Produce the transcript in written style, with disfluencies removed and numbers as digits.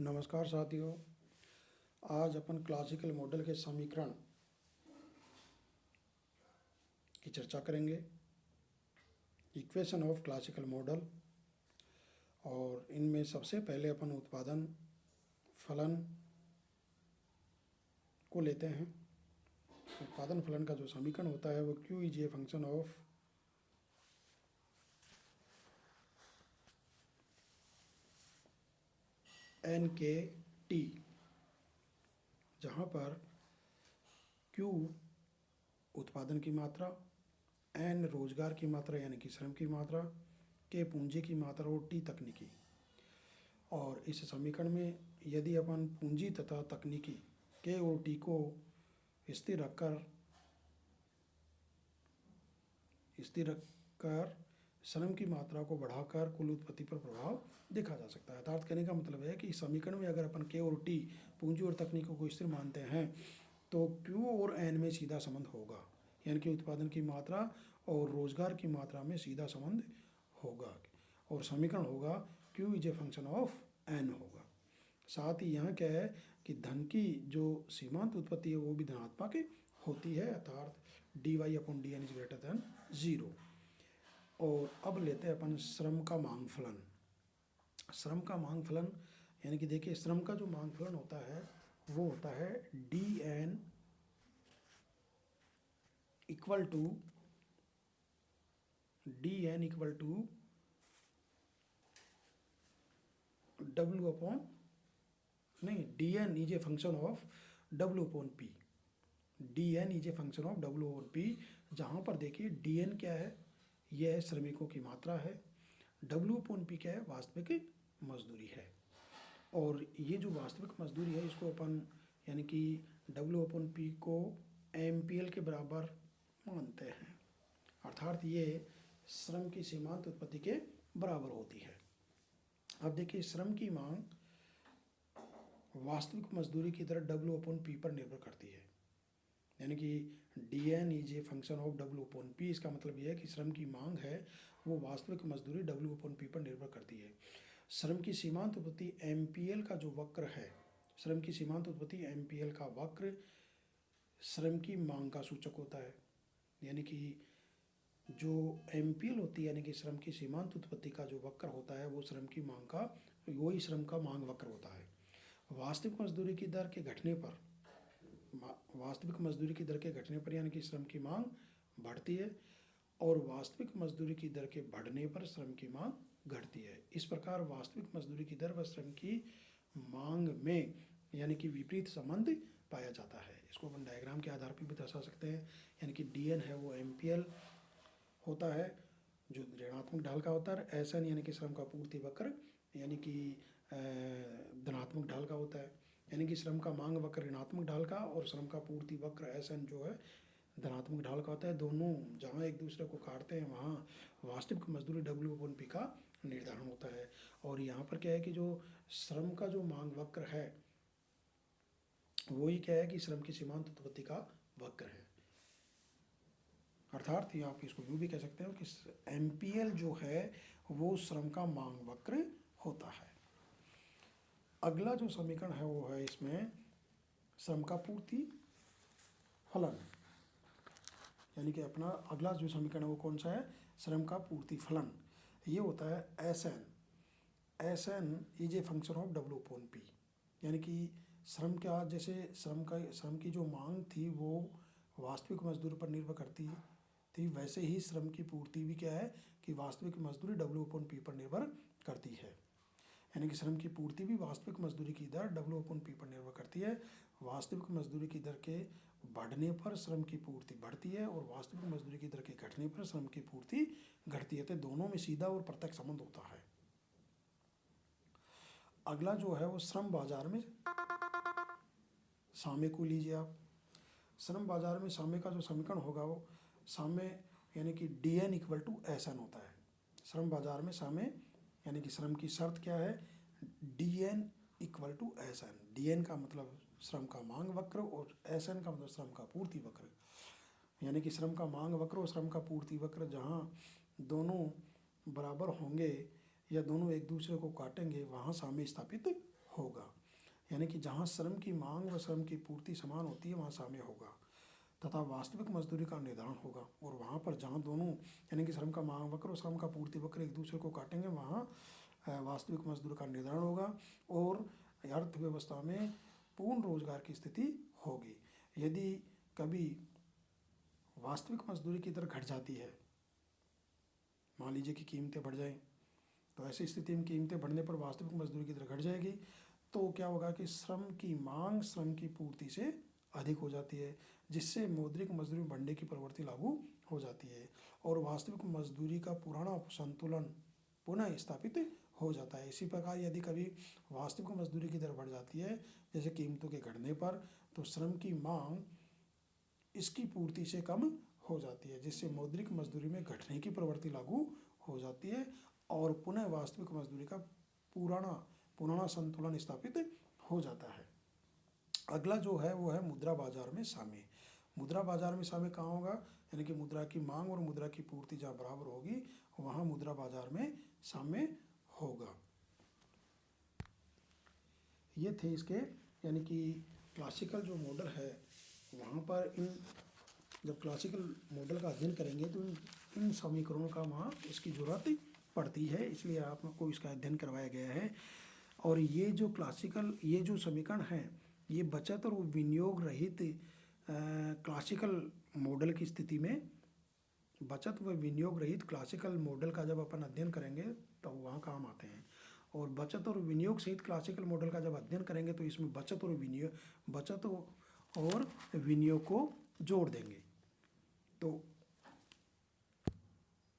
नमस्कार साथियों। आज अपन क्लासिकल मॉडल के समीकरण की चर्चा करेंगे, इक्वेशन ऑफ क्लासिकल मॉडल। और इनमें सबसे पहले अपन उत्पादन फलन को लेते हैं। उत्पादन फलन का जो समीकरण होता है वो Q is a function of N K T, जहाँ पर Q उत्पादन की मात्रा, एन रोजगार की मात्रा यानी कि श्रम की मात्रा, के पूंजी की मात्रा और टी तकनीकी। और इस समीकरण में यदि अपन पूंजी तथा तकनीकी के और टी को स्थिर रखकर श्रम की मात्रा को बढ़ाकर कुल उत्पत्ति पर प्रभाव देखा जा सकता है। अर्थात कहने का मतलब है कि इस समीकरण में अगर अपन के और टी पूंजी और तकनीकों को स्थिर मानते हैं तो क्यू और एन में सीधा संबंध होगा, यानी कि उत्पादन की मात्रा और रोजगार की मात्रा में सीधा संबंध होगा और समीकरण होगा Q is a function of N होगा। साथ ही यहाँ क्या है कि धन की जो सीमांत उत्पत्ति है वो भी धनात्मक होती है, अर्थात dy upon D N is greater than 0। और अब लेते हैं अपन श्रम का मांग फलन। श्रम का मांग फलन यानी कि देखिए, श्रम का जो मांग फलन होता है वो होता है dn equal to W upon dn is a function of W upon P। dn is a function of W upon P, जहाँ पर देखिए dn क्या है, यह श्रमिकों की मात्रा है, W अपॉन P क्या है, वास्तविक मजदूरी है। और ये जो वास्तविक मजदूरी है इसको अपन यानी कि W अपॉन P को MPL के बराबर मानते हैं, अर्थात ये श्रम की सीमांत उत्पत्ति के बराबर होती है। अब देखिए, श्रम की मांग वास्तविक मजदूरी की दर W अपॉन P पर निर्भर करती है, यानी कि dn is a function of W upon P। इसका मतलब यह है कि श्रम की मांग है वो वास्तविक मजदूरी W अपॉन P पर निर्भर करती है। श्रम की सीमांत उत्पत्ति MPL का जो वक्र है, श्रम की सीमांत उत्पत्ति MPL का वक्र श्रम की मांग का सूचक होता है, यानी कि जो MPL होती है यानी कि श्रम की सीमांत उत्पत्ति का जो वक्र होता है वो श्रम की मांग का, वही श्रम का मांग वक्र होता है। वास्तविक मजदूरी की दर के घटने पर यानी कि श्रम की मांग बढ़ती है और वास्तविक मजदूरी की दर के बढ़ने पर श्रम की मांग घटती है। इस प्रकार वास्तविक मजदूरी की दर व श्रम की मांग में यानी कि विपरीत संबंध पाया जाता है। इसको अपन डायग्राम के आधार पर भी दर्शा सकते हैं, यानी कि dn है वो MPL होता है जो ऋणात्मक ढाल का होता है, SN यानी कि श्रम का पूर्ति वक्र यानी कि धनात्मक ढाल का होता है, यानी कि श्रम का मांग वक्र ऋणात्मक ढाल का और श्रम का पूर्ति वक्र SN जो है धनात्मक ढाल का होता है। दोनों जहाँ एक दूसरे को काटते हैं वहाँ वास्तविक मजदूरी W अपॉन P का निर्धारण होता है। और यहाँ पर क्या है कि जो श्रम का जो मांग वक्र है वही क्या है कि श्रम की सीमांत उत्पत्ति का वक्र है, अर्थात ये आप इसको यूँ भी कह सकते हो कि MPL जो है वो श्रम का मांग वक्र होता है। अगला जो समीकरण है वो है इसमें श्रम का पूर्ति फलन, यानी कि अपना अगला जो समीकरण है वो कौन सा है, श्रम का पूर्ति फलन। ये होता है SN is a function of W upon P, यानी कि श्रम का जैसे श्रम की जो मांग थी वो वास्तविक मजदूरी पर निर्भर करती थी, वैसे ही श्रम की पूर्ति भी क्या है कि वास्तविक मजदूरी W अपॉन P पर निर्भर करती है, यानी कि श्रम की पूर्ति भी वास्तविक मजदूरी की दर W अपॉन P पर निर्भर करती है। वास्तविक मजदूरी की दर के बढ़ने पर श्रम की पूर्ति बढ़ती है और वास्तविक मजदूरी की दर के घटने पर श्रम की पूर्ति घटती है, तो दोनों में सीधा और प्रत्यक्ष संबंध होता है। अगला जो है वो श्रम बाजार में साम्य को लीजिए आप। श्रम बाजार में साम्य का जो समीकरण होगा वो साम्य यानी कि dn इक्वल टू SN होता है। श्रम बाजार में साम्य यानी कि श्रम की शर्त क्या है, dn equal to SN। dn का मतलब श्रम का मांग वक्र और SN का मतलब श्रम का पूर्ति वक्र, यानी कि श्रम का मांग वक्र और श्रम का पूर्ति वक्र जहाँ दोनों बराबर होंगे या दोनों एक दूसरे को काटेंगे वहाँ साम्य स्थापित होगा। यानी कि जहाँ श्रम की मांग व श्रम की पूर्ति समान होती है वहाँ साम्य होगा तथा वास्तविक मजदूरी का निर्धारण होगा। और वहाँ पर जहाँ दोनों यानी कि श्रम का मांग वक्र और श्रम का पूर्ति वक्र एक दूसरे को काटेंगे वहाँ वास्तविक मजदूरी का निर्धारण होगा और अर्थव्यवस्था में पूर्ण रोजगार की स्थिति होगी। यदि कभी वास्तविक मजदूरी की दर घट जाती है, मान लीजिए कि कीमतें बढ़ जाएं, तो ऐसी स्थिति में कीमतें बढ़ने पर वास्तविक मजदूरी की दर घट जाएगी, तो क्या होगा कि श्रम की मांग श्रम की पूर्ति से अधिक हो जाती है, जिससे मौद्रिक मजदूरी बढ़ने की प्रवृत्ति लागू हो जाती है और वास्तविक मजदूरी का पुराना संतुलन पुनः स्थापित हो जाता है। इसी प्रकार यदि कभी वास्तविक मजदूरी की दर बढ़ जाती है, जैसे कीमतों के घटने पर, तो श्रम की मांग इसकी पूर्ति से कम हो जाती है, जिससे मौद्रिक मजदूरी में घटने की प्रवृत्ति लागू हो जाती है और पुनः वास्तविक मजदूरी का पुराना संतुलन स्थापित हो जाता है। अगला जो है वो है मुद्रा बाजार में साम्य। मुद्रा बाजार में साम्य कहाँ होगा? यानी कि मुद्रा की मांग और मुद्रा की पूर्ति जहाँ बराबर होगी वहाँ मुद्रा बाजार में साम्य होगा। ये थे इसके यानी कि क्लासिकल जो मॉडल है वहाँ पर जब क्लासिकल मॉडल का अध्ययन करेंगे तो इन समीकरणों का वहाँ इसकी जरूरत पड़ती है, इसलिए आपको इसका अध्ययन करवाया गया है। और ये जो समीकरण हैं ये बचत और विनियोग रहित क्लासिकल मॉडल की स्थिति में, बचत व विनियोग रहित क्लासिकल मॉडल का जब अपन अध्ययन करेंगे तो वहाँ काम आते हैं। और बचत और विनियोग सहित क्लासिकल मॉडल का जब अध्ययन करेंगे तो इसमें बचत और विनियोग को जोड़ देंगे। तो